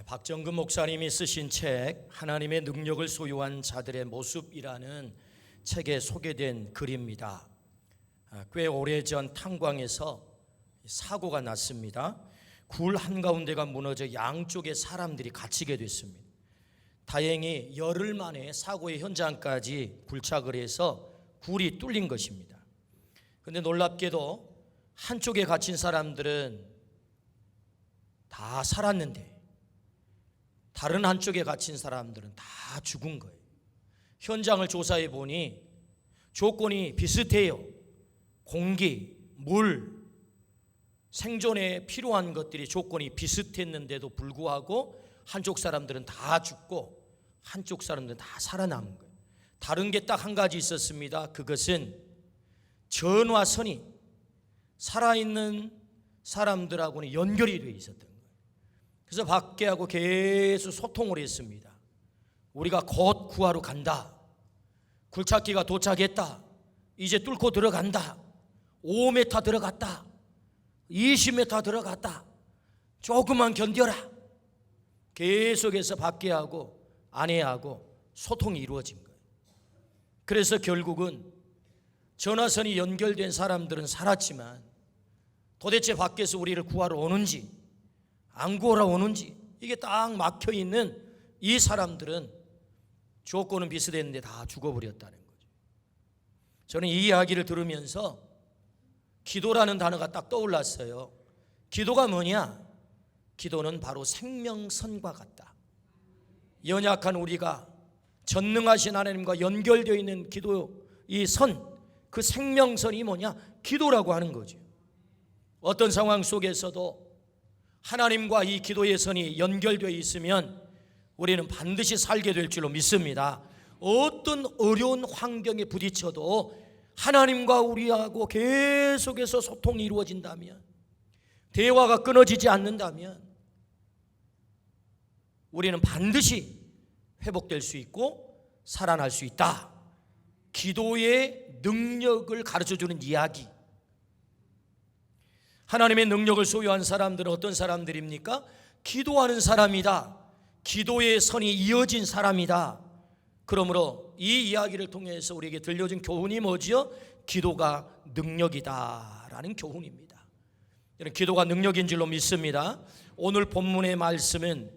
박정근 목사님이 쓰신 책 하나님의 능력을 소유한 자들의 모습이라는 책에 소개된 글입니다. 꽤 오래전 탄광에서 사고가 났습니다. 굴 한가운데가 무너져 양쪽에 사람들이 갇히게 됐습니다. 다행히 열흘 만에 사고의 현장까지 불착을 해서 굴이 뚫린 것입니다. 그런데 놀랍게도 한쪽에 갇힌 사람들은 다 살았는데 다른 한쪽에 갇힌 사람들은 다 죽은 거예요. 현장을 조사해 보니 조건이 비슷해요. 공기, 물, 생존에 필요한 것들이 조건이 비슷했는데도 불구하고 한쪽 사람들은 다 죽고 한쪽 사람들은 다 살아남은 거예요. 다른 게 딱 한 가지 있었습니다. 그것은 전화선이 살아있는 사람들하고는 연결이 되어 있었던 거예요. 그래서 밖에하고 계속 소통을 했습니다. 우리가 곧 구하러 간다. 굴착기가 도착했다. 이제 뚫고 들어간다. 5m 들어갔다. 20m 들어갔다. 조금만 견뎌라. 계속해서 밖에하고 안에하고 소통이 이루어진 거예요. 그래서 결국은 전화선이 연결된 사람들은 살았지만 도대체 밖에서 우리를 구하러 오는지 안 구하러 오는지 이게 딱 막혀있는 이 사람들은 조건은 비슷했는데 다 죽어버렸다는 거죠. 저는 이 이야기를 들으면서 기도라는 단어가 딱 떠올랐어요. 기도가 뭐냐? 기도는 바로 생명선과 같다. 연약한 우리가 전능하신 하나님과 연결되어 있는 기도, 이 선, 그 생명선이 뭐냐? 기도라고 하는 거죠. 어떤 상황 속에서도 하나님과 이 기도의 선이 연결되어 있으면 우리는 반드시 살게 될 줄로 믿습니다. 어떤 어려운 환경에 부딪혀도 하나님과 우리하고 계속해서 소통이 이루어진다면, 대화가 끊어지지 않는다면 우리는 반드시 회복될 수 있고 살아날 수 있다. 기도의 능력을 가르쳐주는 이야기. 하나님의 능력을 소유한 사람들은 어떤 사람들입니까? 기도하는 사람이다. 기도의 선이 이어진 사람이다. 그러므로 이 이야기를 통해서 우리에게 들려준 교훈이 뭐지요? 기도가 능력이다라는 교훈입니다. 기도가 능력인 줄로 믿습니다. 오늘 본문의 말씀은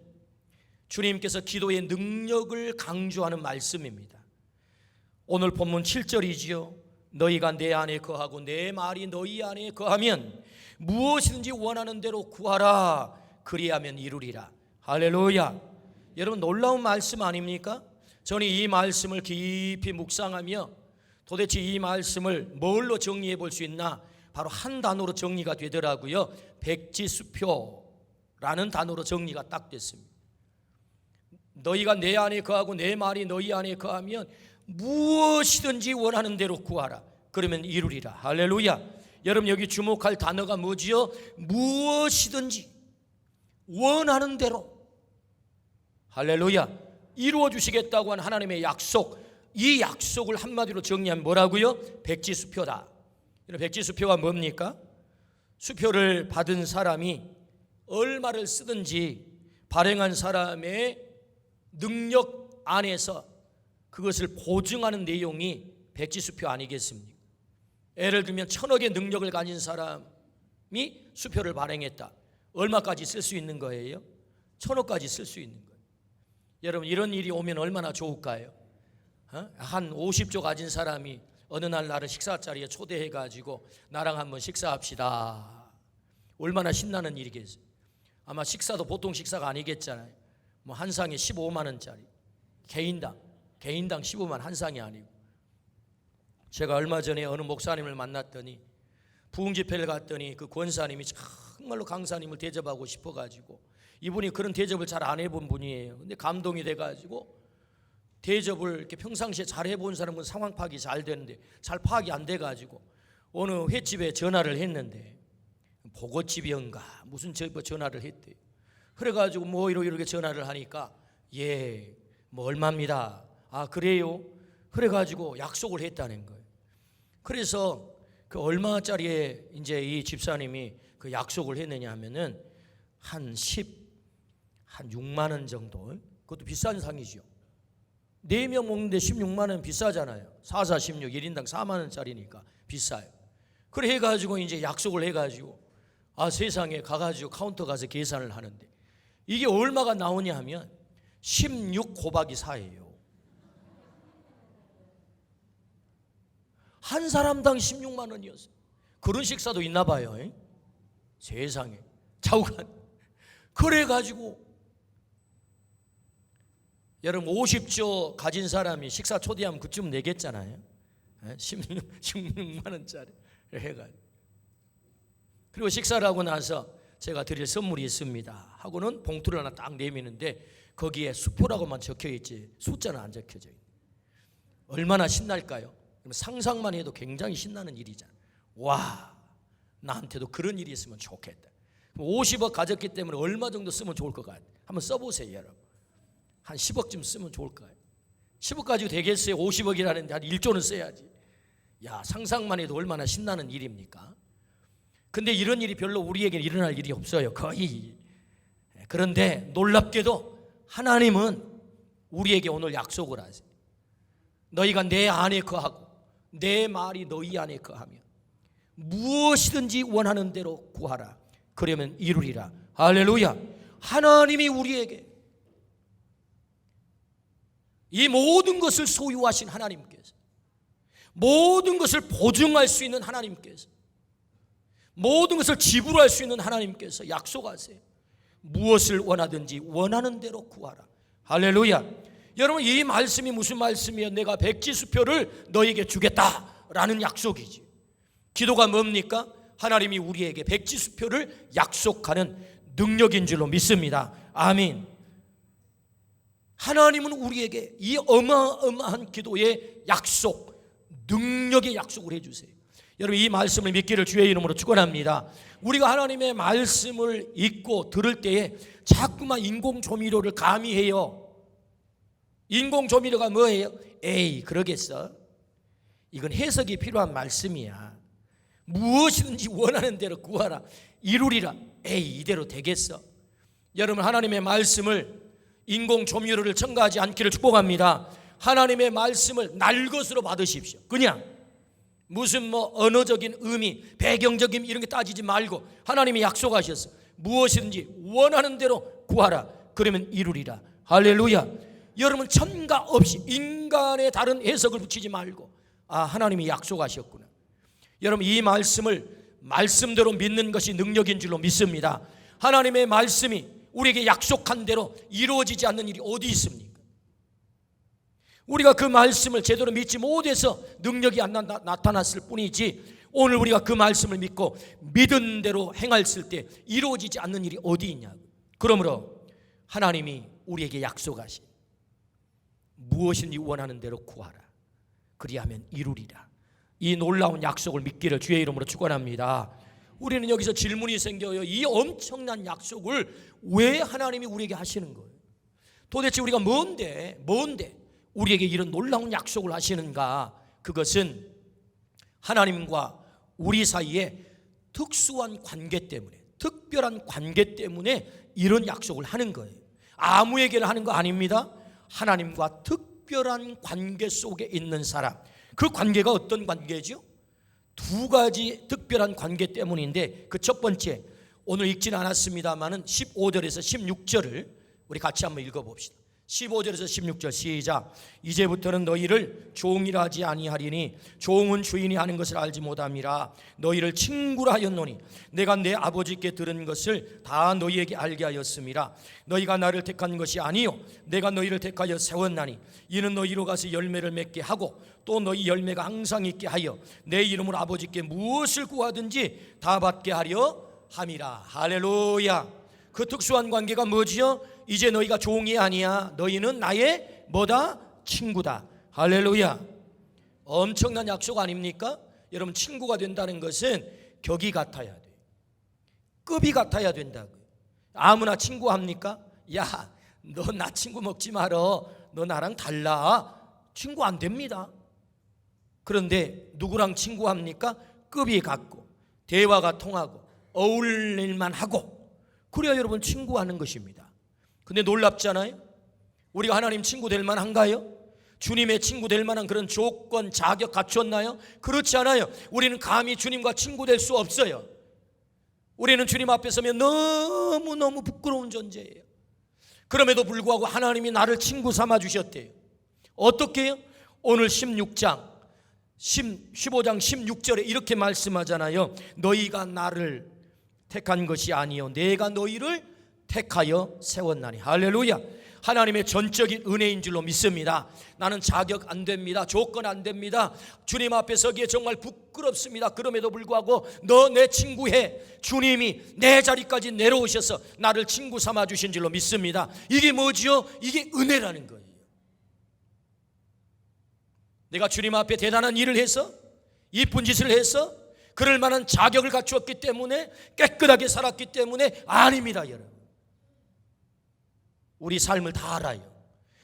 주님께서 기도의 능력을 강조하는 말씀입니다. 오늘 본문 7절이지요. 너희가 내 안에 거하고 내 말이 너희 안에 거하면 무엇이든지 원하는 대로 구하라. 그리하면 이루리라. 할렐루야. 여러분, 놀라운 말씀 아닙니까? 저는 이 말씀을 깊이 묵상하며 도대체 이 말씀을 뭘로 정리해 볼 수 있나? 바로 한 단어로 정리가 되더라고요. 백지수표라는 단어로 정리가 딱 됐습니다. 너희가 내 안에 거하고 내 말이 너희 안에 거하면 무엇이든지 원하는 대로 구하라. 그러면 이루리라. 할렐루야. 여러분, 여기 주목할 단어가 뭐지요? 무엇이든지 원하는 대로, 할렐루야, 이루어 주시겠다고 한 하나님의 약속, 이 약속을 한마디로 정리하면 뭐라고요? 백지수표다. 백지수표가 뭡니까? 수표를 받은 사람이 얼마를 쓰든지 발행한 사람의 능력 안에서 그것을 보증하는 내용이 백지수표 아니겠습니까? 예를 들면 1000억의 능력을 가진 사람이 수표를 발행했다. 얼마까지 쓸 수 있는 거예요? 1000억까지 쓸 수 있는 거예요. 여러분, 이런 일이 오면 얼마나 좋을까요? 한 50조 가진 사람이 어느 날 나를 식사 자리에 초대해가지고 나랑 한번 식사합시다. 얼마나 신나는 일이겠어요. 아마 식사도 보통 식사가 아니겠잖아요. 뭐 한 상에 15만 원짜리, 개인당 15만, 한 상이 아니고. 제가 얼마 전에 어느 목사님을 만났더니 부흥집회를 갔더니 그 권사님이 정말로 강사님을 대접하고 싶어가지고, 이분이 그런 대접을 잘 안 해본 분이에요. 근데 감동이 돼가지고 대접을 이렇게 평상시에 잘 해본 사람은 상황 파악이 잘 되는데 잘 파악이 안 돼가지고 어느 횟집에 전화를 했는데, 보고집이었가 무슨 전화를 했대요. 그래가지고 뭐 이렇게 전화를 하니까 뭐 얼마입니다. 아, 그래요? 그래가지고 약속을 했다는 거예요. 그래서 그 얼마짜리에 이제 이 집사님이 그 약속을 했느냐 하면은 한 한 6만 원 정도. 그것도 비싼 상이죠. 4명 먹는데 16만 원 비싸잖아요. 4, 4, 16, 1인당 4만 원짜리니까 비싸요. 그래 해가지고 이제 약속을 해가지고 세상에 가가지고 카운터 가서 계산을 하는데 이게 얼마가 나오냐 하면 16 곱하기 4예요. 한 사람당 16만 원이었어요. 그런 식사도 있나 봐요. 세상에 좌우간. 그래가지고 여러분 50조 가진 사람이 식사 초대하면 그쯤 내겠잖아요. 16만 원짜리 해가지고. 그리고 식사를 하고 나서 제가 드릴 선물이 있습니다 하고는 봉투를 하나 딱 내미는데 거기에 수표라고만 적혀있지 숫자는 안 적혀져 있는. 얼마나 신날까요? 상상만 해도 굉장히 신나는 일이잖아. 와, 나한테도 그런 일이 있으면 좋겠다. 50억 가졌기 때문에 얼마 정도 쓰면 좋을 것 같아요? 한번 써보세요 여러분. 한 10억쯤 쓰면 좋을까요? 10억 가지고 되겠어요? 50억이라는데 한 1조는 써야지. 야, 상상만 해도 얼마나 신나는 일입니까? 근데 이런 일이 별로 우리에게 일어날 일이 없어요. 거의. 그런데 놀랍게도 하나님은 우리에게 오늘 약속을 하세요. 너희가 내 안에 거하고 내 말이 너희 안에 거하면 무엇이든지 원하는 대로 구하라. 그러면 이루리라. 할렐루야. 하나님이 우리에게 이 모든 것을 소유하신 하나님께서, 모든 것을 보증할 수 있는 하나님께서, 모든 것을 지불할 수 있는 하나님께서 약속하세요. 무엇을 원하든지 원하는 대로 구하라. 할렐루야. 여러분, 이 말씀이 무슨 말씀이에요? 내가 백지수표를 너에게 주겠다라는 약속이지. 기도가 뭡니까? 하나님이 우리에게 백지수표를 약속하는 능력인 줄로 믿습니다. 아멘. 하나님은 우리에게 이 어마어마한 기도의 약속, 능력의 약속을 해주세요. 여러분, 이 말씀을 믿기를 주의 이름으로 축원합니다. 우리가 하나님의 말씀을 읽고 들을 때에 자꾸만 인공조미료를 가미해요. 인공조미료가 뭐예요? 에이, 그러겠어? 이건 해석이 필요한 말씀이야. 무엇이든지 원하는 대로 구하라. 이루리라. 에이, 이대로 되겠어? 여러분, 하나님의 말씀을 인공조미료를 첨가하지 않기를 축복합니다. 하나님의 말씀을 날 것으로 받으십시오. 그냥 무슨 언어적인 의미, 배경적인 이런 게 따지지 말고 하나님이 약속하셨어. 무엇이든지 원하는 대로 구하라. 그러면 이루리라. 할렐루야. 여러분, 첨가 없이 인간의 다른 해석을 붙이지 말고 하나님이 약속하셨구나. 여러분, 이 말씀을 말씀대로 믿는 것이 능력인 줄로 믿습니다. 하나님의 말씀이 우리에게 약속한 대로 이루어지지 않는 일이 어디 있습니까? 우리가 그 말씀을 제대로 믿지 못해서 능력이 안 나타났을 뿐이지, 오늘 우리가 그 말씀을 믿고 믿은 대로 행했을 때 이루어지지 않는 일이 어디 있냐고. 그러므로 하나님이 우리에게 약속하신 무엇인지 원하는 대로 구하라. 그리하면 이루리라. 이 놀라운 약속을 믿기를 주의 이름으로 축원합니다. 우리는 여기서 질문이 생겨요. 이 엄청난 약속을 왜 하나님이 우리에게 하시는 거예요? 도대체 우리가 뭔데 우리에게 이런 놀라운 약속을 하시는가? 그것은 하나님과 우리 사이에 특수한 관계 때문에, 특별한 관계 때문에 이런 약속을 하는 거예요. 아무에게나 하는 거 아닙니다. 하나님과 특별한 관계 속에 있는 사람, 그 관계가 어떤 관계죠? 두 가지 특별한 관계 때문인데, 그 첫 번째, 오늘 읽지는 않았습니다만은 15절에서 16절을 우리 같이 한번 읽어봅시다. 15절에서 16절 시작. 이제부터는 너희를 종이라 하지 아니하리니 종은 주인이 하는 것을 알지 못함이라. 너희를 친구라 하였노니 내가 내 아버지께 들은 것을 다 너희에게 알게 하였음이라. 너희가 나를 택한 것이 아니요 내가 너희를 택하여 세웠나니 이는 너희로 가서 열매를 맺게 하고 또 너희 열매가 항상 있게 하여 내 이름으로 아버지께 무엇을 구하든지 다 받게 하려 함이라. 할렐루야. 그 특수한 관계가 뭐지요? 이제 너희가 종이 아니야. 너희는 나의 뭐다? 친구다. 할렐루야. 엄청난 약속 아닙니까? 여러분, 친구가 된다는 것은 격이 같아야 돼. 급이 같아야 된다고요. 아무나 친구합니까? 야, 너 나 친구 먹지 말어. 너 나랑 달라. 친구 안 됩니다. 그런데 누구랑 친구합니까? 급이 같고 대화가 통하고 어울릴만 하고, 그래야 여러분 친구하는 것입니다. 근데 놀랍잖아요. 우리가 하나님 친구 될 만한가요? 주님의 친구 될 만한 그런 조건, 자격 갖췄나요? 그렇지 않아요. 우리는 감히 주님과 친구 될 수 없어요. 우리는 주님 앞에 서면 너무너무 부끄러운 존재예요. 그럼에도 불구하고 하나님이 나를 친구 삼아 주셨대요. 어떻게 해요? 오늘 15장 16절에 이렇게 말씀하잖아요. 너희가 나를 택한 것이 아니요 내가 너희를 택하여 세웠나니. 할렐루야. 하나님의 전적인 은혜인 줄로 믿습니다. 나는 자격 안 됩니다. 조건 안 됩니다. 주님 앞에 서기에 정말 부끄럽습니다. 그럼에도 불구하고 너 내 친구해. 주님이 내 자리까지 내려오셔서 나를 친구 삼아 주신 줄로 믿습니다. 이게 뭐지요? 이게 은혜라는 거예요. 내가 주님 앞에 대단한 일을 해서, 이쁜 짓을 해서, 그럴 만한 자격을 갖추었기 때문에, 깨끗하게 살았기 때문에 아닙니다, 여러분. 우리 삶을 다 알아요.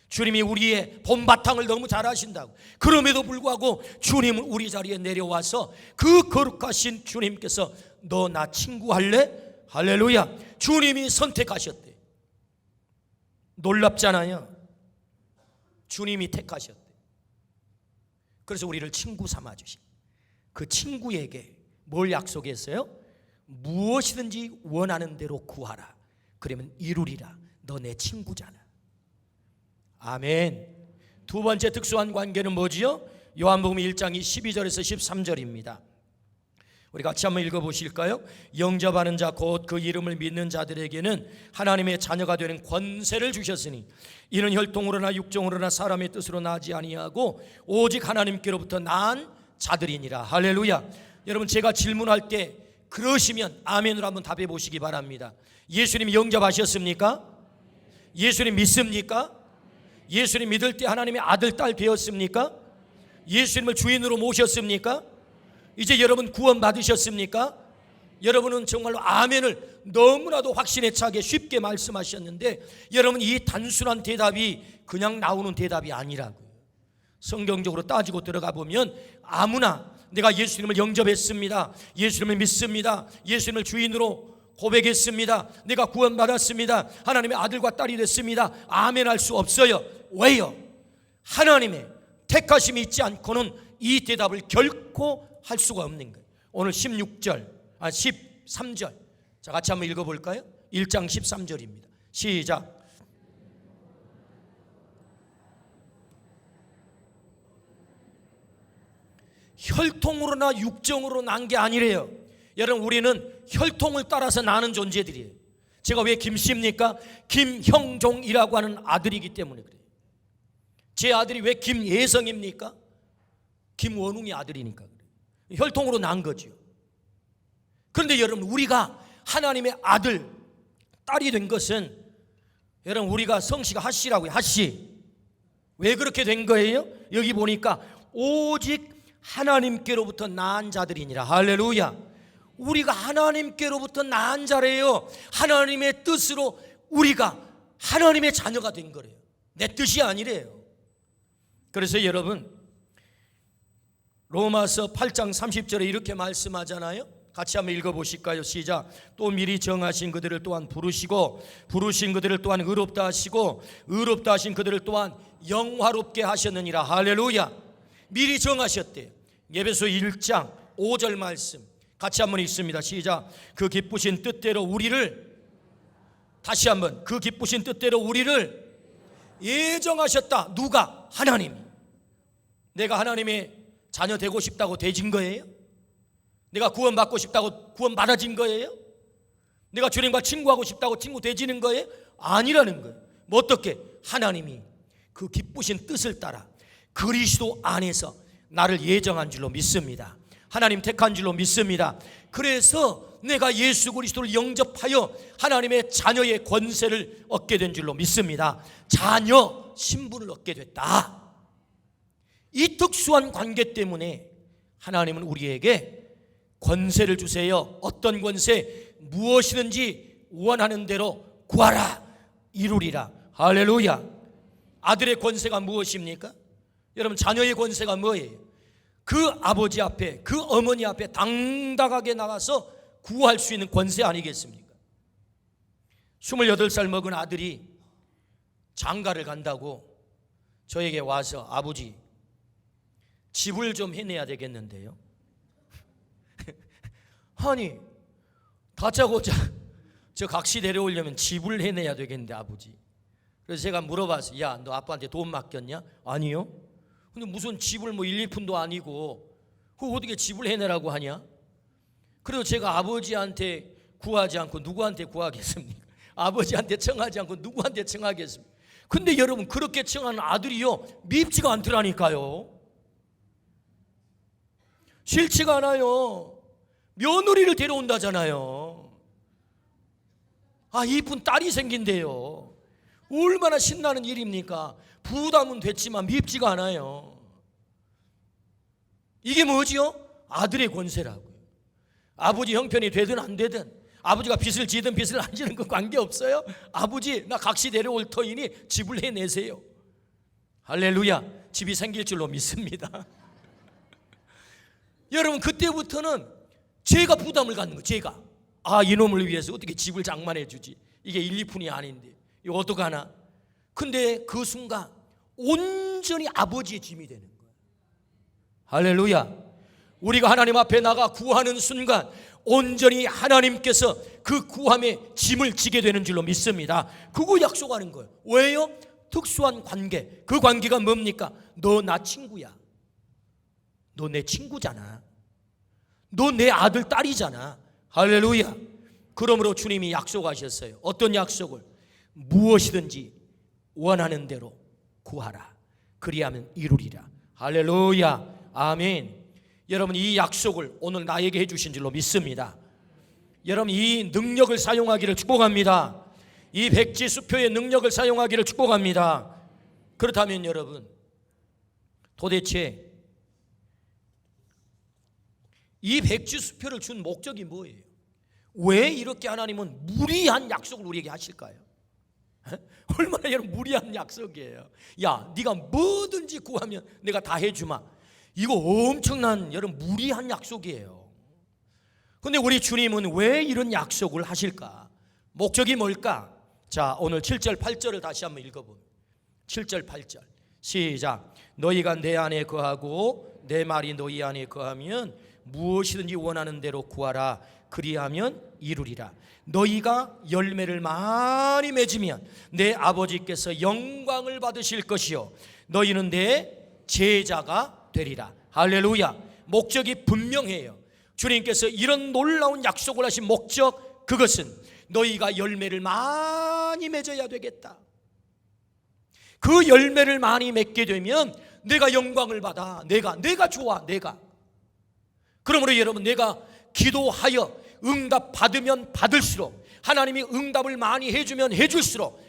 주님이 우리의 본바탕을 너무 잘 아신다고. 그럼에도 불구하고 주님은 우리 자리에 내려와서 그 거룩하신 주님께서 너 나 친구 할래? 할렐루야. 주님이 선택하셨대. 놀랍잖아요. 주님이 택하셨대. 그래서 우리를 친구 삼아 주신 그 친구에게 뭘 약속했어요? 무엇이든지 원하는 대로 구하라. 그러면 이루리라. 너 내 친구잖아. 아멘. 두 번째 특수한 관계는 뭐지요? 요한복음 1장 12절에서 13절입니다. 우리 같이 한번 읽어보실까요? 영접하는 자 곧 그 이름을 믿는 자들에게는 하나님의 자녀가 되는 권세를 주셨으니 이는 혈통으로나 육정으로나 사람의 뜻으로 나지 아니하고 오직 하나님께로부터 난 자들이니라. 할렐루야. 여러분, 제가 질문할 때 그러시면 아멘으로 한번 답해 보시기 바랍니다. 예수님 영접하셨습니까? 예수님 믿습니까? 예수님 믿을 때 하나님의 아들, 딸 되었습니까? 예수님을 주인으로 모셨습니까? 이제 여러분 구원 받으셨습니까? 여러분은 정말로 아멘을 너무나도 확신에 차게 쉽게 말씀하셨는데, 여러분 이 단순한 대답이 그냥 나오는 대답이 아니라고요. 성경적으로 따지고 들어가 보면 아무나 내가 예수님을 영접했습니다, 예수님을 믿습니다, 예수님을 주인으로 고백했습니다, 내가 구원받았습니다, 하나님의 아들과 딸이 됐습니다, 아멘 할 수 없어요. 왜요? 하나님의 택하심이 있지 않고는 이 대답을 결코 할 수가 없는 거예요. 오늘 13절 자, 같이 한번 읽어볼까요? 1장 13절입니다 시작. 혈통으로나 육정으로 난 게 아니래요. 여러분, 우리는 혈통을 따라서 나는 존재들이에요. 제가 왜 김씨입니까? 김형종이라고 하는 아들이기 때문에 그래요. 제 아들이 왜 김예성입니까? 김원웅의 아들이니까 그래요. 혈통으로 난 거죠. 그런데 여러분, 우리가 하나님의 아들, 딸이 된 것은, 여러분 우리가 성씨가 하씨라고요. 하씨. 왜 그렇게 된 거예요? 여기 보니까 오직 하나님께로부터 난 자들이니라. 할렐루야. 우리가 하나님께로부터 난 자래요. 하나님의 뜻으로 우리가 하나님의 자녀가 된 거래요. 내 뜻이 아니래요. 그래서 여러분, 로마서 8장 30절에 이렇게 말씀하잖아요. 같이 한번 읽어보실까요? 시작. 또 미리 정하신 그들을 또한 부르시고 부르신 그들을 또한 의롭다 하시고 의롭다 하신 그들을 또한 영화롭게 하셨느니라. 할렐루야. 미리 정하셨대요. 에베소 1장 5절 말씀 같이 한번 읽습니다. 시작. 그 기쁘신 뜻대로 우리를, 다시 한번, 그 기쁘신 뜻대로 우리를 예정하셨다. 누가? 하나님. 내가 하나님의 자녀 되고 싶다고 되진 거예요? 내가 구원받고 싶다고 구원받아진 거예요? 내가 주님과 친구하고 싶다고 친구 되지는 거예요? 아니라는 거예요. 뭐 어떻게? 하나님이 그 기쁘신 뜻을 따라 그리스도 안에서 나를 예정한 줄로 믿습니다. 하나님 택한 줄로 믿습니다. 그래서 내가 예수 그리스도를 영접하여 하나님의 자녀의 권세를 얻게 된 줄로 믿습니다. 자녀 신분을 얻게 됐다. 이 특수한 관계 때문에 하나님은 우리에게 권세를 주세요. 어떤 권세? 무엇이든지 원하는 대로 구하라, 이루리라. 할렐루야. 아들의 권세가 무엇입니까? 여러분, 자녀의 권세가 뭐예요? 그 아버지 앞에, 그 어머니 앞에 당당하게 나가서 구할 수 있는 권세 아니겠습니까? 28살 먹은 아들이 장가를 간다고 저에게 와서 아버지 집을 좀 해내야 되겠는데요. 아니 다짜고짜 저 각시 데려오려면 집을 해내야 되겠는데 아버지. 그래서 제가 물어봤어요. 야, 너 아빠한테 돈 맡겼냐? 아니요. 근데 무슨 집을 뭐 1, 2푼도 아니고 그거 어떻게 집을 해내라고 하냐? 그래서 제가 아버지한테 구하지 않고 누구한테 구하겠습니까? 아버지한테 청하지 않고 누구한테 청하겠습니까? 근데 여러분 그렇게 청하는 아들이요 밉지가 않더라니까요. 싫지가 않아요. 며느리를 데려온다잖아요. 아, 이쁜 딸이 생긴대요. 얼마나 신나는 일입니까? 부담은 됐지만 밉지가 않아요. 이게 뭐지요? 아들의 권세라고요. 아버지 형편이 되든 안 되든, 아버지가 빚을 지든 빚을 안 지는 거 관계없어요. 아버지 나 각시 데려올 터이니 집을 해내세요. 할렐루야. 집이 생길 줄로 믿습니다. 여러분 그때부터는 제가 부담을 갖는 거예요. 제가 이놈을 위해서 어떻게 집을 장만해 주지? 이게 1, 2푼이 아닌데 이거 어떡하나? 근데 그 순간 온전히 아버지의 짐이 되는 거예요. 할렐루야. 우리가 하나님 앞에 나가 구하는 순간 온전히 하나님께서 그 구함의 짐을 지게 되는 줄로 믿습니다. 그거 약속하는 거예요. 왜요? 특수한 관계. 그 관계가 뭡니까? 너 나 친구야. 너 내 친구잖아. 너 내 아들 딸이잖아. 할렐루야. 그러므로 주님이 약속하셨어요. 어떤 약속을? 무엇이든지 원하는 대로 구하라. 그리하면 이루리라. 할렐루야. 아멘. 여러분 이 약속을 오늘 나에게 해주신 줄로 믿습니다. 여러분 이 능력을 사용하기를 축복합니다. 이 백지수표의 능력을 사용하기를 축복합니다. 그렇다면 여러분 도대체 이 백지수표를 준 목적이 뭐예요? 왜 이렇게 하나님은 무리한 약속을 우리에게 하실까요? 얼마나 여러분 무리한 약속이에요. 야, 네가 뭐든지 구하면 내가 다 해주마. 이거 엄청난 여러분 무리한 약속이에요. 근데 우리 주님은 왜 이런 약속을 하실까? 목적이 뭘까? 자, 오늘 7절 8절을 다시 한번 읽어보면 7절 8절 시작. 너희가 내 안에 거하고 내 말이 너희 안에 거하면 무엇이든지 원하는 대로 구하라. 그리하면 이루리라. 너희가 열매를 많이 맺으면 내 아버지께서 영광을 받으실 것이요 너희는 내 제자가 되리라. 할렐루야. 목적이 분명해요. 주님께서 이런 놀라운 약속을 하신 목적, 그것은 너희가 열매를 많이 맺어야 되겠다. 그 열매를 많이 맺게 되면 내가 영광을 받아. 내가 좋아. 그러므로 여러분 내가 기도하여 응답 받으면 받을수록, 하나님이 응답을 많이 해주면 해줄수록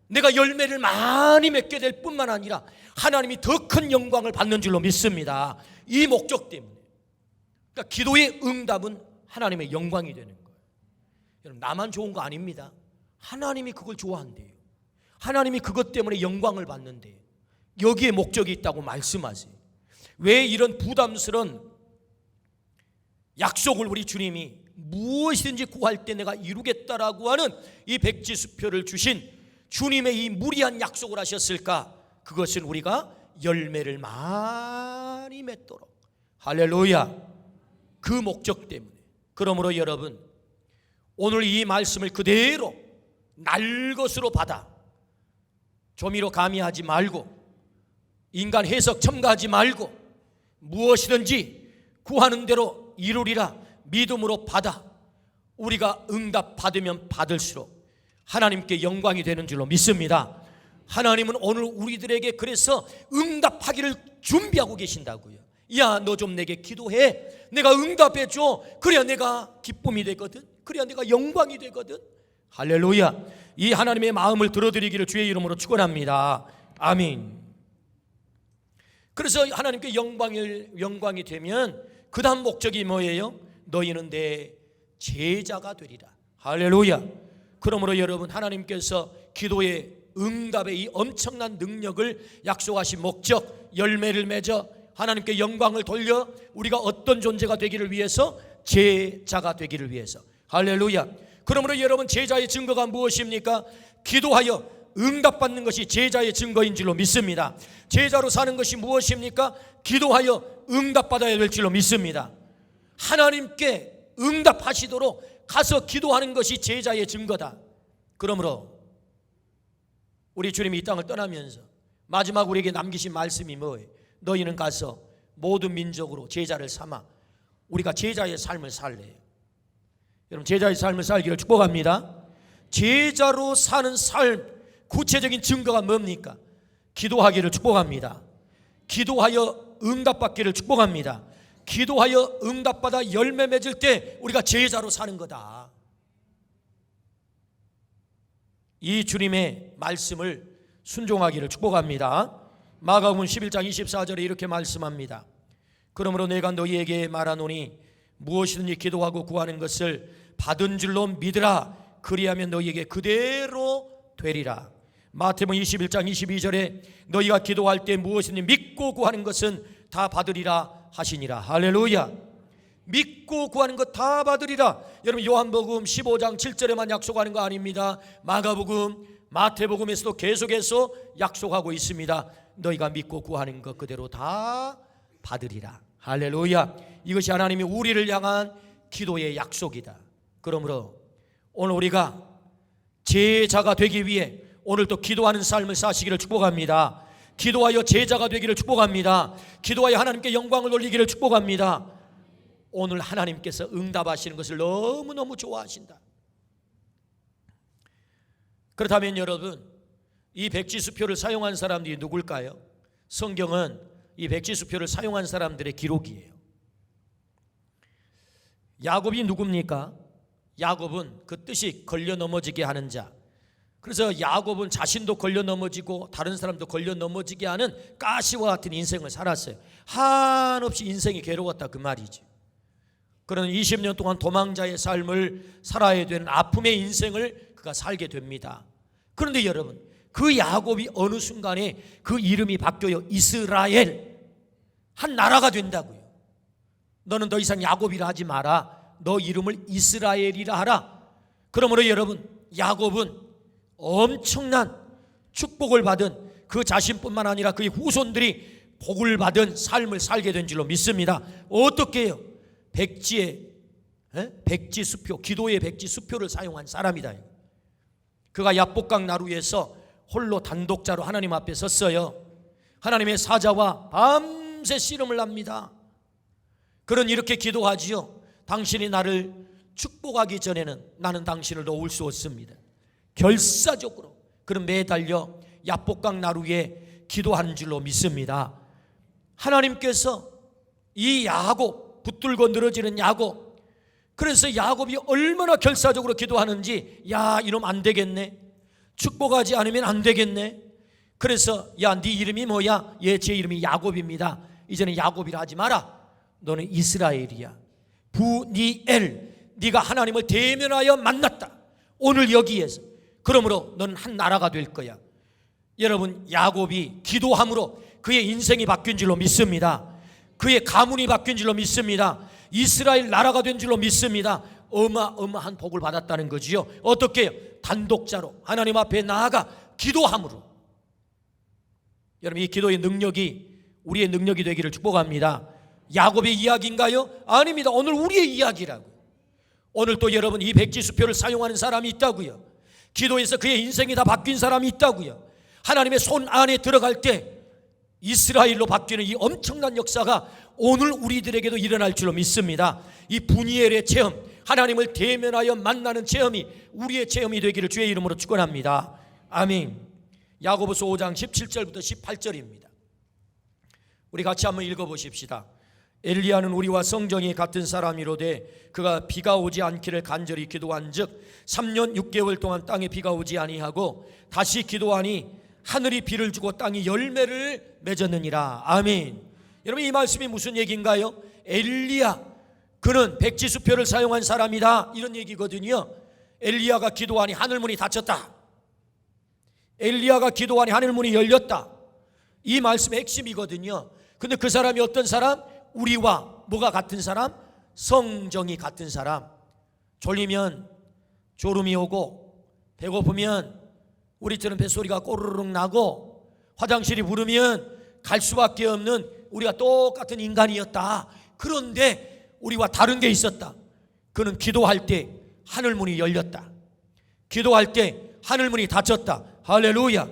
내가 열매를 많이 맺게 될 뿐만 아니라 하나님이 더 큰 영광을 받는 줄로 믿습니다. 이 목적 때문에. 그러니까 기도의 응답은 하나님의 영광이 되는 거예요. 여러분 나만 좋은 거 아닙니다. 하나님이 그걸 좋아한대요. 하나님이 그것 때문에 영광을 받는데요. 여기에 목적이 있다고 말씀하세요. 왜 이런 부담스러운 약속을 우리 주님이 무엇이든지 구할 때 내가 이루겠다라고 하는 이 백지수표를 주신 주님의 이 무리한 약속을 하셨을까? 그것은 우리가 열매를 많이 맺도록. 할렐루야. 그 목적 때문에. 그러므로 여러분 오늘 이 말씀을 그대로 날 것으로 받아 조미료 가미하지 말고 인간 해석 첨가하지 말고 무엇이든지 구하는 대로 이루리라 믿음으로 받아 우리가 응답 받으면 받을수록 하나님께 영광이 되는 줄로 믿습니다. 하나님은 오늘 우리들에게 그래서 응답하기를 준비하고 계신다고요. 야, 너 좀 내게 기도해. 내가 응답해 줘. 그래야 내가 기쁨이 되거든. 그래야 내가 영광이 되거든. 할렐루야. 이 하나님의 마음을 들어드리기를 주의 이름으로 축원합니다. 아멘. 그래서 하나님께 영광이 되면 그 다음 목적이 뭐예요? 너희는 내 제자가 되리라. 할렐루야. 그러므로 여러분 하나님께서 기도의 응답의 이 엄청난 능력을 약속하신 목적, 열매를 맺어 하나님께 영광을 돌려 우리가 어떤 존재가 되기를 위해서, 제자가 되기를 위해서. 할렐루야. 그러므로 여러분 제자의 증거가 무엇입니까? 기도하여 응답받는 것이 제자의 증거인 줄로 믿습니다. 제자로 사는 것이 무엇입니까? 기도하여 응답받아야 될 줄로 믿습니다. 하나님께 응답하시도록 가서 기도하는 것이 제자의 증거다. 그러므로 우리 주님이 이 땅을 떠나면서 마지막 우리에게 남기신 말씀이 뭐예요? 너희는 가서 모든 민족으로 제자를 삼아. 우리가 제자의 삶을 살래요. 여러분, 제자의 삶을 살기를 축복합니다. 제자로 사는 삶, 구체적인 증거가 뭡니까? 기도하기를 축복합니다. 기도하여 응답받기를 축복합니다. 기도하여 응답받아 열매 맺을 때 우리가 제자로 사는 거다. 이 주님의 말씀을 순종하기를 축복합니다. 마가복음 11장 24절에 이렇게 말씀합니다. 그러므로 내가 너희에게 말하노니 무엇이든지 기도하고 구하는 것을 받은 줄로 믿으라. 그리하면 너희에게 그대로 되리라. 마태복음 21장 22절에 너희가 기도할 때 무엇이든지 믿고 구하는 것은 다 받으리라 하시니라. 할렐루야. 믿고 구하는 것 다 받으리라. 여러분, 요한복음 15장 7절에만 약속하는 거 아닙니다. 마가복음, 마태복음에서도 계속해서 약속하고 있습니다. 너희가 믿고 구하는 것 그대로 다 받으리라. 할렐루야. 이것이 하나님이 우리를 향한 기도의 약속이다. 그러므로 오늘 우리가 제자가 되기 위해 오늘도 기도하는 삶을 사시기를 축복합니다. 기도하여 제자가 되기를 축복합니다. 기도하여 하나님께 영광을 돌리기를 축복합니다. 오늘 하나님께서 응답하시는 것을 너무너무 좋아하신다. 그렇다면 여러분, 이 백지수표를 사용한 사람들이 누굴까요? 성경은 이 백지수표를 사용한 사람들의 기록이에요. 야곱이 누굽니까? 야곱은 그 뜻이 걸려 넘어지게 하는 자. 그래서 야곱은 자신도 걸려 넘어지고 다른 사람도 걸려 넘어지게 하는 가시와 같은 인생을 살았어요. 한없이 인생이 괴로웠다 그 말이지. 그런 20년 동안 도망자의 삶을 살아야 되는 아픔의 인생을 그가 살게 됩니다. 그런데 여러분, 그 야곱이 어느 순간에 그 이름이 바뀌어요. 이스라엘, 한 나라가 된다고요. 너는 더 이상 야곱이라 하지 마라. 너 이름을 이스라엘이라 하라. 그러므로 여러분, 야곱은 엄청난 축복을 받은, 그 자신뿐만 아니라 그의 후손들이 복을 받은 삶을 살게 된 줄로 믿습니다. 어떻게 해요? 백지수표, 기도의 백지수표를 사용한 사람이다. 그가 야복강 나루에서 홀로 단독자로 하나님 앞에 섰어요. 하나님의 사자와 밤새 씨름을 합니다. 그는 이렇게 기도하지요. 당신이 나를 축복하기 전에는 나는 당신을 놓을 수 없습니다. 결사적으로 그는 매달려 야복강 나루에 기도하는 줄로 믿습니다. 하나님께서 이 야곱, 붙들고 늘어지는 야곱, 그래서 야곱이 얼마나 결사적으로 기도하는지, 야 이놈 안 되겠네, 축복하지 않으면 안 되겠네. 그래서 야 네 이름이 뭐야? 예, 제 이름이 야곱입니다. 이제는 야곱이라 하지 마라. 너는 이스라엘이야. 부니엘, 네가 하나님을 대면하여 만났다. 오늘 여기에서. 그러므로 너는 한 나라가 될 거야. 여러분, 야곱이 기도함으로 그의 인생이 바뀐 줄로 믿습니다. 그의 가문이 바뀐 줄로 믿습니다. 이스라엘 나라가 된 줄로 믿습니다. 어마어마한 복을 받았다는 거지요. 어떻게 해요? 단독자로 하나님 앞에 나아가 기도함으로. 여러분, 이 기도의 능력이 우리의 능력이 되기를 축복합니다. 야곱의 이야기인가요? 아닙니다. 오늘 우리의 이야기라고. 오늘 또 여러분, 이 백지수표를 사용하는 사람이 있다고요. 기도에서 그의 인생이 다 바뀐 사람이 있다고요. 하나님의 손 안에 들어갈 때 이스라엘로 바뀌는 이 엄청난 역사가 오늘 우리들에게도 일어날 줄로 믿습니다. 이 분이엘의 체험, 하나님을 대면하여 만나는 체험이 우리의 체험이 되기를 주의 이름으로 축원합니다. 아멘. 야고보서 5장 17절부터 18절입니다. 우리 같이 한번 읽어보십시다. 엘리야는 우리와 성정이 같은 사람이로되 그가 비가 오지 않기를 간절히 기도한즉 3년 6개월 동안 땅에 비가 오지 아니하고 다시 기도하니 하늘이 비를 주고 땅이 열매를 맺었느니라. 아멘. 여러분, 이 말씀이 무슨 얘기인가요? 엘리야, 그는 백지수표를 사용한 사람이다, 이런 얘기거든요. 엘리야가 기도하니 하늘문이 닫혔다. 엘리야가 기도하니 하늘문이 열렸다. 이 말씀의 핵심이거든요. 근데 그 사람이 어떤 사람? 우리와 뭐가 같은 사람? 성정이 같은 사람. 졸리면 졸음이 오고 배고프면 우리처럼 뱃소리가 꼬르륵 나고 화장실이 부르면 갈 수밖에 없는 우리가 똑같은 인간이었다. 그런데 우리와 다른 게 있었다. 그는 기도할 때 하늘문이 열렸다. 기도할 때 하늘문이 닫혔다. 할렐루야.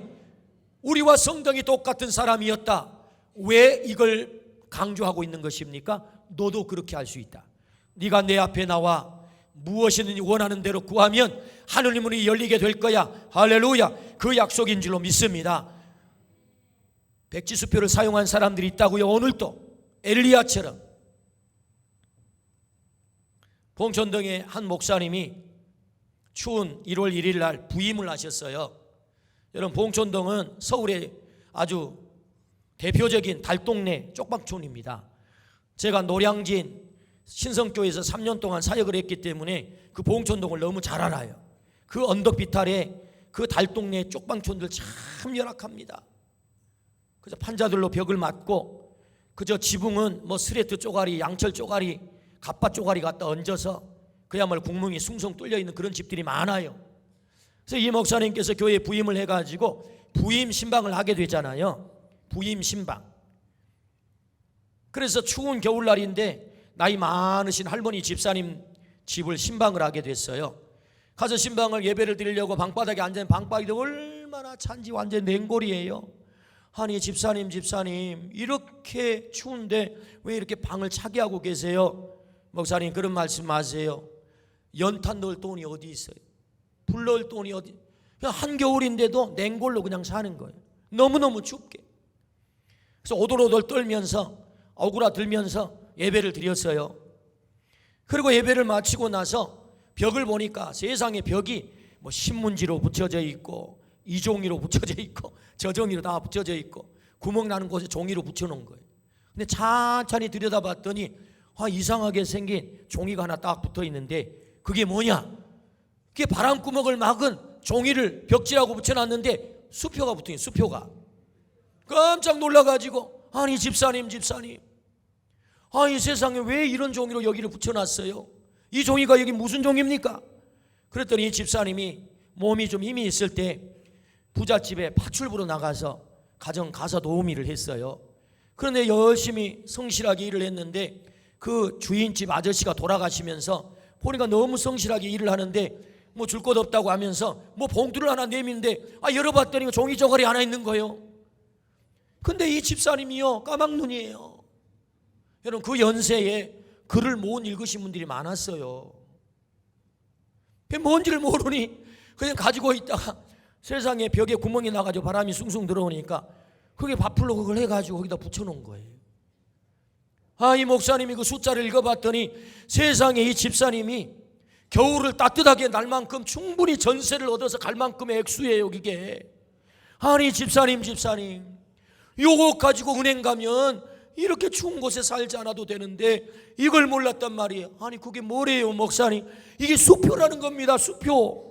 우리와 성정이 똑같은 사람이었다. 왜 이걸 강조하고 있는 것입니까? 너도 그렇게 할 수 있다. 네가 내 앞에 나와 무엇이든지 원하는 대로 구하면 하늘의 문이 열리게 될 거야. 할렐루야. 그 약속인 줄로 믿습니다. 백지수표를 사용한 사람들이 있다고요. 오늘도 엘리야처럼. 봉천동의 한 목사님이 추운 1월 1일 날 부임을 하셨어요. 여러분, 봉천동은 서울의 아주 대표적인 달동네 쪽방촌입니다. 제가 노량진 신성교회에서 3년 동안 사역을 했기 때문에 그 봉천동을 너무 잘 알아요. 그 언덕 비탈에 그 달동네 쪽방촌들 참 열악합니다. 그저 판자들로 벽을 맞고 그저 지붕은 뭐 스레트 쪼가리, 양철 쪼가리, 갑바 쪼가리 갖다 얹어서 그야말로 구멍이 숭숭 뚫려 있는 그런 집들이 많아요. 그래서 이 목사님께서 교회에 부임을 해가지고 부임 신방을 하게 되잖아요. 부임 신방. 그래서 추운 겨울날인데 나이 많으신 할머니 집사님 집을 신방을 하게 됐어요. 가서 신방을 예배를 드리려고 방바닥에 앉은 방바닥이 얼마나 찬지 완전 냉골이에요. 아니 집사님 이렇게 추운데 왜 이렇게 방을 차게 하고 계세요? 목사님 그런 말씀 마세요. 연탄 넣을 돈이 어디 있어요? 불 넣을 돈이 어디? 그냥 한겨울인데도 냉골로 그냥 사는 거예요. 너무너무 춥게. 그래서 오돌오돌 떨면서 오그라들면서 예배를 드렸어요. 그리고 예배를 마치고 나서 벽을 보니까 세상에 벽이 뭐 신문지로 붙여져 있고 이종이로 붙여져 있고 저종이로 다 붙여져 있고 구멍 나는 곳에 종이로 붙여놓은 거예요. 근데 천천히 들여다봤더니 이상하게 생긴 종이가 하나 딱 붙어 있는데 그게 뭐냐? 그게 바람구멍을 막은 종이를 벽지라고 붙여놨는데 수표가 붙어 있어요. 수표가. 깜짝 놀라가지고 아니 집사님 이 세상에 왜 이런 종이로 여기를 붙여놨어요? 이 종이가 여기 무슨 종입니까? 그랬더니 이 집사님이 몸이 좀 힘이 있을 때 부잣집에 파출부로 나가서 가정 가사 도우미를 했어요. 그런데 열심히 성실하게 일을 했는데 그 주인집 아저씨가 돌아가시면서 보니까 너무 성실하게 일을 하는데 뭐 줄 것 없다고 하면서 뭐 봉투를 하나 내미는데 열어봤더니 종이 저고리 하나 있는 거예요. 근데 이 집사님이요 까막눈이에요. 여러분 그 연세에 글을 못 읽으신 분들이 많았어요. 뭔지를 모르니 그냥 가지고 있다가 세상에 벽에 구멍이 나가지고 바람이 숭숭 들어오니까 그게 밥풀로 그걸 해가지고 거기다 붙여놓은 거예요. 이 목사님이 그 숫자를 읽어봤더니 세상에 이 집사님이 겨울을 따뜻하게 날 만큼 충분히 전세를 얻어서 갈 만큼의 액수예요. 이게 아니 집사님 요거 가지고 은행 가면 이렇게 추운 곳에 살지 않아도 되는데 이걸 몰랐단 말이에요. 아니 그게 뭐래요 목사님? 이게 수표라는 겁니다. 수표.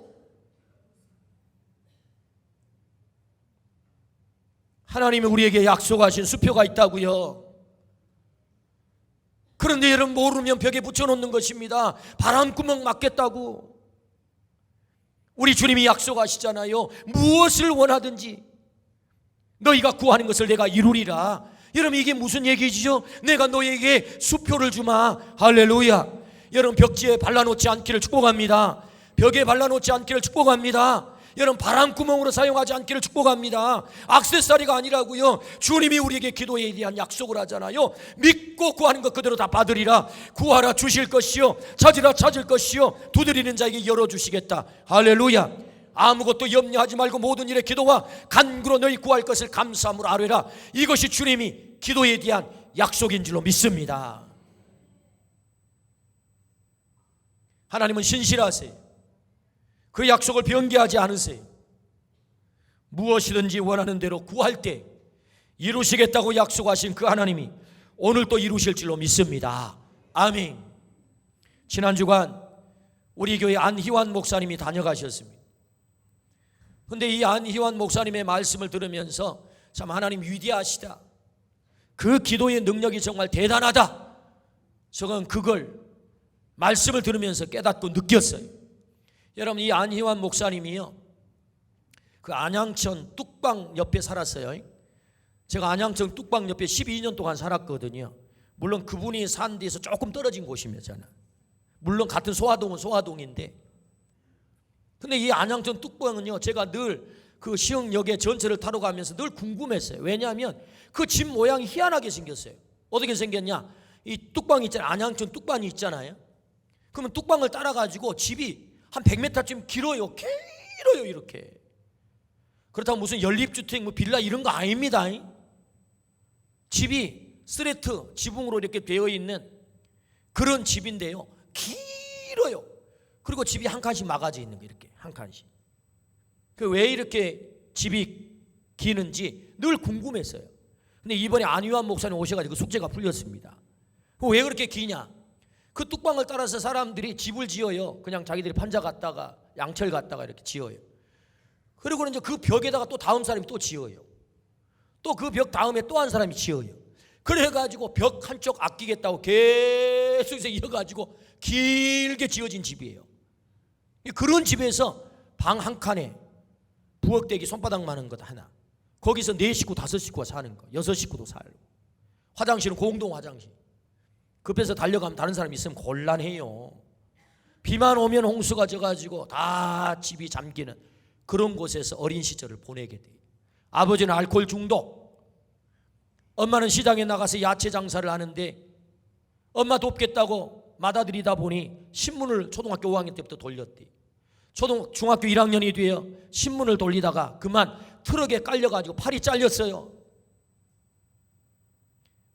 하나님이 우리에게 약속하신 수표가 있다고요. 그런데 여러분 모르면 벽에 붙여놓는 것입니다. 바람구멍 막겠다고. 우리 주님이 약속하시잖아요. 무엇을 원하든지 너희가 구하는 것을 내가 이루리라. 여러분 이게 무슨 얘기죠? 내가 너에게 수표를 주마. 할렐루야. 여러분 벽지에 발라놓지 않기를 축복합니다. 벽에 발라놓지 않기를 축복합니다. 여러분 바람구멍으로 사용하지 않기를 축복합니다. 액세서리가 아니라고요. 주님이 우리에게 기도에 대한 약속을 하잖아요. 믿고 구하는 것 그대로 다 받으리라. 구하라 주실 것이요 찾으라 찾을 것이요 두드리는 자에게 열어주시겠다. 할렐루야. 아무것도 염려하지 말고 모든 일에 기도와 간구로 너희 구할 것을 감사함으로 아뢰라. 이것이 주님이 기도에 대한 약속인 줄로 믿습니다. 하나님은 신실하세요. 그 약속을 변개하지 않으세요. 무엇이든지 원하는 대로 구할 때 이루시겠다고 약속하신 그 하나님이 오늘 또 이루실 줄로 믿습니다. 아멘. 지난 주간 우리 교회 안희환 목사님이 다녀가셨습니다. 그런데 이 안희환 목사님의 말씀을 들으면서 참 하나님 위대하시다. 그 기도의 능력이 정말 대단하다. 저건 그걸 말씀을 들으면서 깨닫고 느꼈어요. 여러분 이 안희환 목사님이요 그 안양천 뚝방 옆에 살았어요. 제가 안양천 뚝방 옆에 12년 동안 살았거든요. 물론 그분이 산 데에서 조금 떨어진 곳이잖아요. 물론 같은 소화동은 소화동인데, 근데 이 안양천 뚝방은요, 제가 늘 그 시흥역에 전철을 타러 가면서 늘 궁금했어요. 왜냐하면 그 집 모양이 희한하게 생겼어요. 어떻게 생겼냐? 이 뚝방이 있잖아요. 안양천 뚝방이 있잖아요. 그러면 뚝방을 따라가지고 집이 한 100m쯤 길어요. 길어요, 이렇게. 그렇다고 무슨 연립주택, 뭐 빌라 이런 거 아닙니다. 집이 스레트 지붕으로 이렇게 되어 있는 그런 집인데요, 길어요. 그리고 집이 한 칸씩 막아져 있는 거, 이렇게 한 칸씩. 그 왜 이렇게 집이 기는지 늘 궁금했어요. 근데 이번에 안유한 목사님 오셔가지고 숙제가 풀렸습니다. 왜 그렇게 기냐? 그 뚝방을 따라서 사람들이 집을 지어요. 그냥 자기들이 판자 갔다가 양철 갔다가 이렇게 지어요. 그리고 이제 그 벽에다가 또 다음 사람이 또 지어요. 또 그 벽 다음에 또 한 사람이 지어요. 그래가지고 벽 한쪽 아끼겠다고 계속 이어가지고 길게 지어진 집이에요. 그런 집에서 방 한 칸에 부엌대기 손바닥만한 것 하나, 거기서 4식구 5식구가 사는 거, 6식구도 살고, 화장실은 공동 화장실. 급해서 달려가면 다른 사람이 있으면 곤란해요. 비만 오면 홍수가 져가지고 다 집이 잠기는 그런 곳에서 어린 시절을 보내게 돼요. 아버지는 알코올 중독, 엄마는 시장에 나가서 야채 장사를 하는데 엄마 돕겠다고 맏아들이다 보니 신문을 초등학교 5학년 때부터 돌렸대. 중학교 1학년이 되어 신문을 돌리다가 그만 트럭에 깔려가지고 팔이 잘렸어요.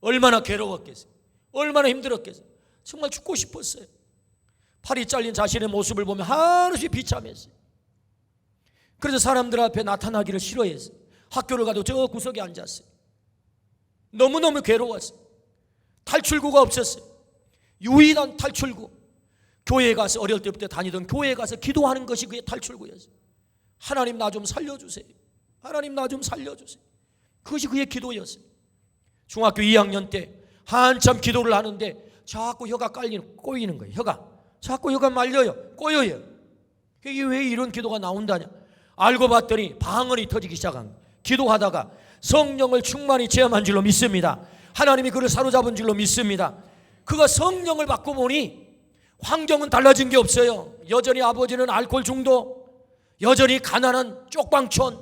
얼마나 괴로웠겠어요. 얼마나 힘들었겠어요. 정말 죽고 싶었어요. 팔이 잘린 자신의 모습을 보면 한없이 비참했어요. 그래서 사람들 앞에 나타나기를 싫어했어요. 학교를 가도 저 구석에 앉았어요. 너무너무 괴로웠어요. 탈출구가 없었어요. 유일한 탈출구, 교회에 가서 어릴 때부터 다니던 교회에 가서 기도하는 것이 그의 탈출구였어요. 하나님 나 좀 살려주세요. 하나님 나 좀 살려주세요. 그것이 그의 기도였어요. 중학교 2학년 때 한참 기도를 하는데 자꾸 혀가 꼬이는 거예요. 자꾸 혀가 말려요. 꼬여요. 이게 왜 이런 기도가 나온다냐? 알고 봤더니 방언이 터지기 시작한 거예요. 기도하다가 성령을 충만히 체험한 줄로 믿습니다. 하나님이 그를 사로잡은 줄로 믿습니다. 그가 성령을 받고 보니 환경은 달라진 게 없어요. 여전히 아버지는 알코올 중독, 여전히 가난한 쪽방촌.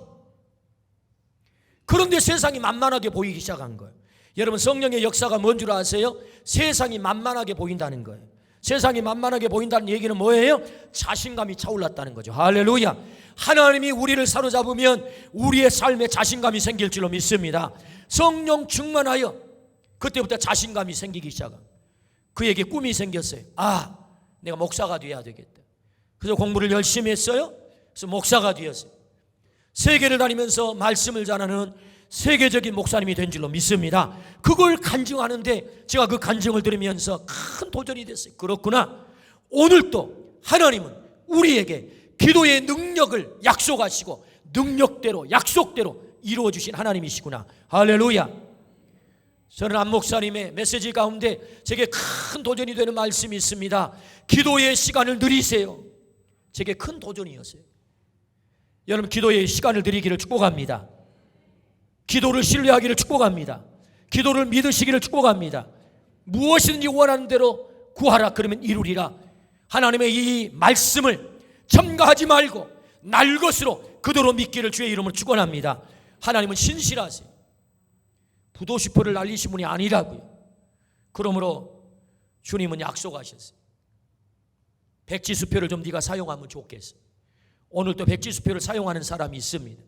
그런데 세상이 만만하게 보이기 시작한 거예요. 여러분, 성령의 역사가 뭔 줄 아세요? 세상이 만만하게 보인다는 거예요. 세상이 만만하게 보인다는 얘기는 뭐예요? 자신감이 차올랐다는 거죠. 할렐루야. 하나님이 우리를 사로잡으면 우리의 삶에 자신감이 생길 줄로 믿습니다. 성령 충만하여 그때부터 자신감이 생기기 시작한, 그에게 꿈이 생겼어요. 내가 목사가 돼야 되겠다. 그래서 공부를 열심히 했어요. 그래서 목사가 되었어요. 세계를 다니면서 말씀을 전하는 세계적인 목사님이 된 줄로 믿습니다. 그걸 간증하는데 제가 그 간증을 들으면서 큰 도전이 됐어요. 그렇구나, 오늘도 하나님은 우리에게 기도의 능력을 약속하시고 능력대로 약속대로 이루어주신 하나님이시구나. 할렐루야. 저는 안 목사님의 메시지 가운데 제게 큰 도전이 되는 말씀이 있습니다. 기도의 시간을 누리세요. 제게 큰 도전이었어요. 여러분, 기도의 시간을 누리기를 축복합니다. 기도를 신뢰하기를 축복합니다. 기도를 믿으시기를 축복합니다. 무엇이든지 원하는 대로 구하라, 그러면 이루리라. 하나님의 이 말씀을 첨가하지 말고 날 것으로 그대로 믿기를 주의 이름으로 축원합니다. 하나님은 신실하세요. 부도슈퍼를 날리신 분이 아니라고요. 그러므로 주님은 약속하셨어요. 백지수표를 좀 네가 사용하면 좋겠어. 오늘 또 백지수표를 사용하는 사람이 있습니다.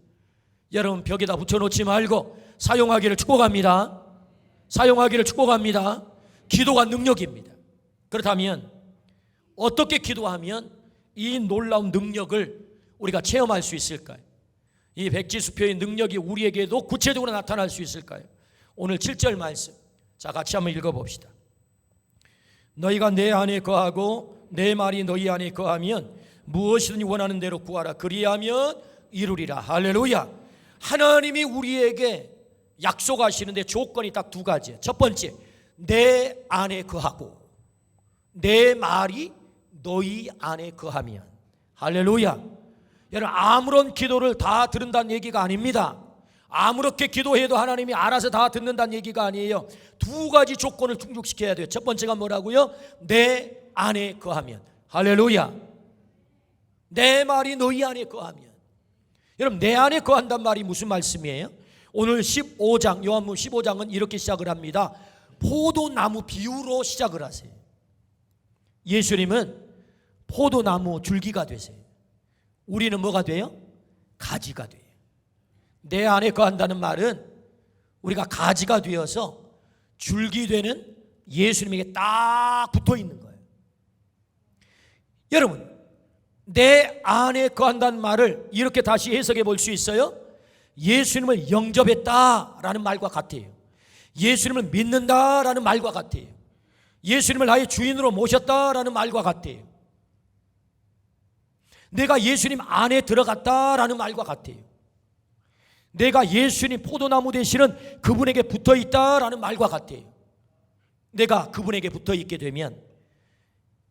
여러분, 벽에다 붙여놓지 말고 사용하기를 축복합니다. 사용하기를 축복합니다. 기도가 능력입니다. 그렇다면 어떻게 기도하면 이 놀라운 능력을 우리가 체험할 수 있을까요? 이 백지수표의 능력이 우리에게도 구체적으로 나타날 수 있을까요? 오늘 7절 말씀, 자, 같이 한번 읽어봅시다. 너희가 내 안에 거하고 내 말이 너희 안에 거하면 무엇이든지 원하는 대로 구하라, 그리하면 이루리라. 할렐루야. 하나님이 우리에게 약속하시는데 조건이 딱 두 가지예요. 첫 번째, 내 안에 거하고 내 말이 너희 안에 거하면. 할렐루야. 여러분, 아무런 기도를 다 들은다는 얘기가 아닙니다. 아무렇게 기도해도 하나님이 알아서 다 듣는다는 얘기가 아니에요. 두 가지 조건을 충족시켜야 돼요. 첫 번째가 뭐라고요? 내 안에 거하면. 할렐루야. 내 말이 너희 안에 거하면. 여러분, 내 안에 거한단 말이 무슨 말씀이에요? 오늘 15장, 요한복음 15장은 이렇게 시작을 합니다. 포도나무 비유로 시작을 하세요. 예수님은 포도나무 줄기가 되세요. 우리는 뭐가 돼요? 가지가 돼요. 내 안에 거한다는 말은 우리가 가지가 되어서 줄기 되는 예수님에게 딱 붙어 있는 거예요. 여러분, 내 안에 거한다는 말을 이렇게 다시 해석해 볼 수 있어요. 예수님을 영접했다라는 말과 같아요. 예수님을 믿는다라는 말과 같아요. 예수님을 나의 주인으로 모셨다라는 말과 같아요. 내가 예수님 안에 들어갔다라는 말과 같아요. 내가 예수님 포도나무 되시는 그분에게 붙어 있다라는 말과 같아요. 내가 그분에게 붙어 있게 되면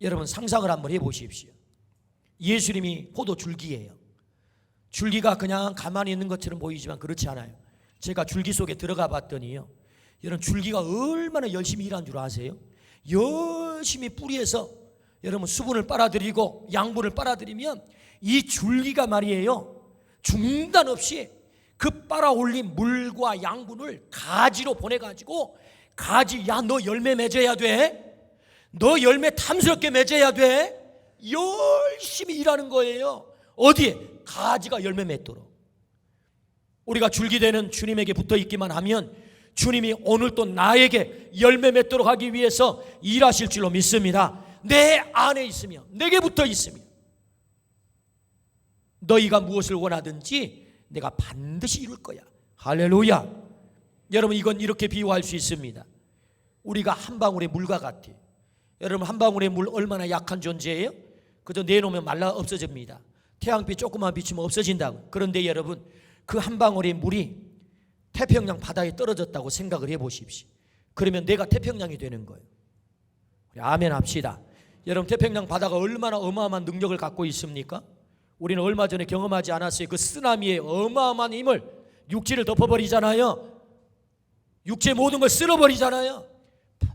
여러분 상상을 한번 해보십시오. 예수님이 포도 줄기예요. 줄기가 그냥 가만히 있는 것처럼 보이지만 그렇지 않아요. 제가 줄기 속에 들어가 봤더니요, 여러분 줄기가 얼마나 열심히 일한 줄 아세요? 열심히 뿌리에서 여러분 수분을 빨아들이고 양분을 빨아들이면 이 줄기가 말이에요, 중단 없이 그 빨아올린 물과 양분을 가지로 보내가지고, 가지, 야 너 열매 맺어야 돼, 너 열매 탐스럽게 맺어야 돼, 열심히 일하는 거예요. 어디에? 가지가 열매 맺도록. 우리가 줄기되는 주님에게 붙어 있기만 하면 주님이 오늘 또 나에게 열매 맺도록 하기 위해서 일하실 줄로 믿습니다. 내 안에 있으며 내게 붙어 있으며 너희가 무엇을 원하든지 내가 반드시 이룰 거야. 할렐루야. 여러분, 이건 이렇게 비유할 수 있습니다. 우리가 한 방울의 물과 같아요. 여러분, 한 방울의 물 얼마나 약한 존재예요? 그저 내놓으면 말라 없어집니다. 태양빛 조금만 비치면 없어진다고. 그런데 여러분, 그 한 방울의 물이 태평양 바다에 떨어졌다고 생각을 해보십시오. 그러면 내가 태평양이 되는 거예요. 아멘 합시다. 여러분, 태평양 바다가 얼마나 어마어마한 능력을 갖고 있습니까? 우리는 얼마 전에 경험하지 않았어요? 그 쓰나미의 어마어마한 힘을. 육지를 덮어버리잖아요. 육지의 모든 걸 쓸어버리잖아요.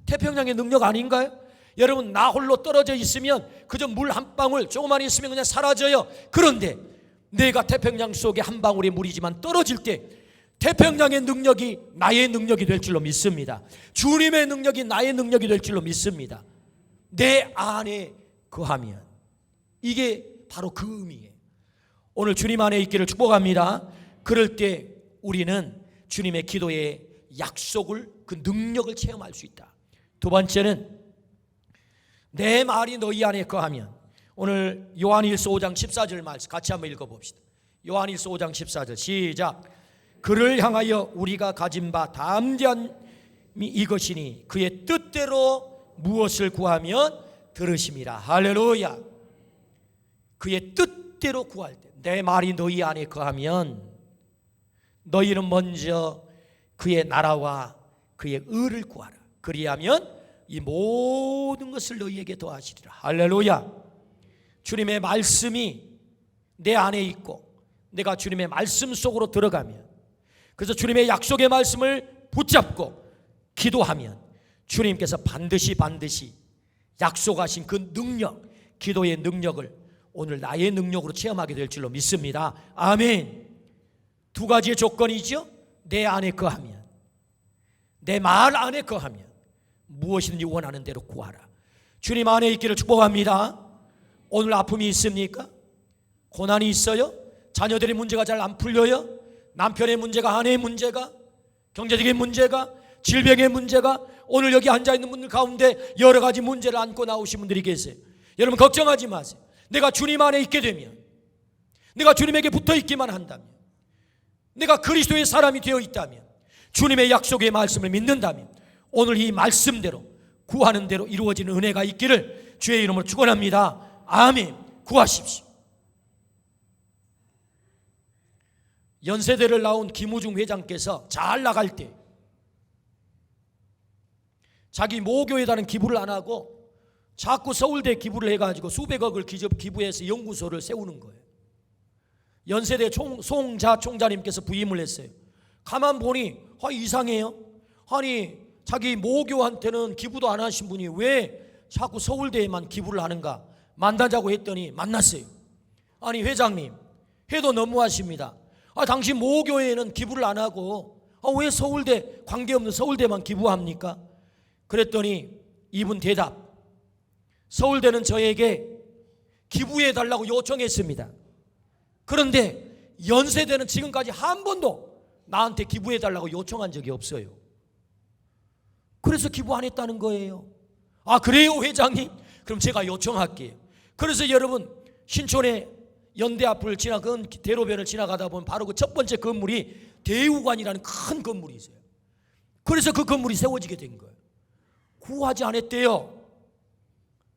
태평양의 능력 아닌가요? 여러분, 나 홀로 떨어져 있으면 그저 물 한 방울 조금만 있으면 그냥 사라져요. 그런데 내가 태평양 속에 한 방울의 물이지만 떨어질 때 태평양의 능력이 나의 능력이 될 줄로 믿습니다. 주님의 능력이 나의 능력이 될 줄로 믿습니다. 내 안에 거하면. 이게 바로 그 의미예요. 오늘 주님 안에 있기를 축복합니다. 그럴 때 우리는 주님의 기도의 약속을, 그 능력을 체험할 수 있다. 두 번째는 내 말이 너희 안에 거하면. 오늘 요한일서 5장 14절 말씀 같이 한번 읽어봅시다. 요한일서 5장 14절 시작. 그를 향하여 우리가 가진 바 담대함이 이것이니 그의 뜻대로 무엇을 구하면 들으심이라. 할렐루야. 그의 뜻대로 구할 때 내 말이 너희 안에 거하면 너희는 먼저 그의 나라와 그의 의를 구하라. 그리하면 이 모든 것을 너희에게 더하시리라. 할렐루야. 주님의 말씀이 내 안에 있고 내가 주님의 말씀 속으로 들어가면, 그래서 주님의 약속의 말씀을 붙잡고 기도하면 주님께서 반드시 약속하신 그 능력, 기도의 능력을 오늘 나의 능력으로 체험하게 될 줄로 믿습니다. 아멘. 두 가지의 조건이죠. 내 안에 거하면, 내 말 안에 거하면 무엇이든지 원하는 대로 구하라. 주님 안에 있기를 축복합니다. 오늘 아픔이 있습니까? 고난이 있어요? 자녀들의 문제가 잘 안 풀려요? 남편의 문제가, 아내의 문제가, 경제적인 문제가, 질병의 문제가, 오늘 여기 앉아있는 분들 가운데 여러 가지 문제를 안고 나오신 분들이 계세요. 여러분 걱정하지 마세요. 내가 주님 안에 있게 되면, 내가 주님에게 붙어 있기만 한다면, 내가 그리스도의 사람이 되어 있다면, 주님의 약속의 말씀을 믿는다면 오늘 이 말씀대로 구하는 대로 이루어지는 은혜가 있기를 주의 이름으로 축원합니다. 아멘. 구하십시오. 연세대를 나온 김우중 회장께서 잘 나갈 때 자기 모교에다는 기부를 안 하고 자꾸 서울대 기부를 해가지고 수백억을 기부해서 연구소를 세우는 거예요. 연세대 송자 총장님께서 부임을 했어요. 가만 보니 이상해요. 아니 자기 모교한테는 기부도 안 하신 분이 왜 자꾸 서울대에만 기부를 하는가 만나자고 했더니 만났어요. 아니 회장님, 해도 너무하십니다. 당신 모교에는 기부를 안 하고 왜 서울대, 관계없는 서울대만 기부합니까? 그랬더니 이분 대답, 서울대는 저에게 기부해달라고 요청했습니다. 그런데 연세대는 지금까지 한 번도 나한테 기부해달라고 요청한 적이 없어요. 그래서 기부 안 했다는 거예요. 그래요 회장님? 그럼 제가 요청할게요. 그래서 여러분, 신촌의 연대 앞을 대로변을 지나가다 보면 바로 그 첫 번째 건물이 대우관이라는 큰 건물이 있어요. 그래서 그 건물이 세워지게 된 거예요. 구하지 않았대요.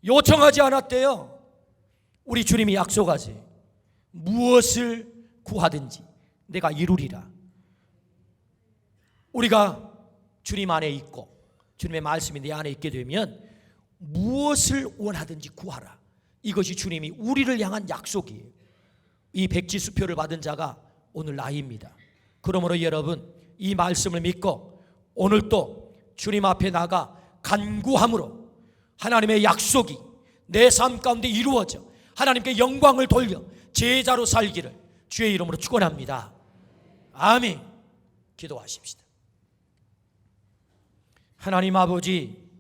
요청하지 않았대요. 우리 주님이 약속하세요. 무엇을 구하든지 내가 이루리라. 우리가 주님 안에 있고 주님의 말씀이 내 안에 있게 되면 무엇을 원하든지 구하라. 이것이 주님이 우리를 향한 약속이에요. 이 백지수표를 받은 자가 오늘 나입니다. 그러므로 여러분, 이 말씀을 믿고 오늘 또 주님 앞에 나가 간구함으로 하나님의 약속이 내 삶 가운데 이루어져 하나님께 영광을 돌려 제자로 살기를 주의 이름으로 축원합니다. 아멘. 기도하십시다. 하나님 아버지,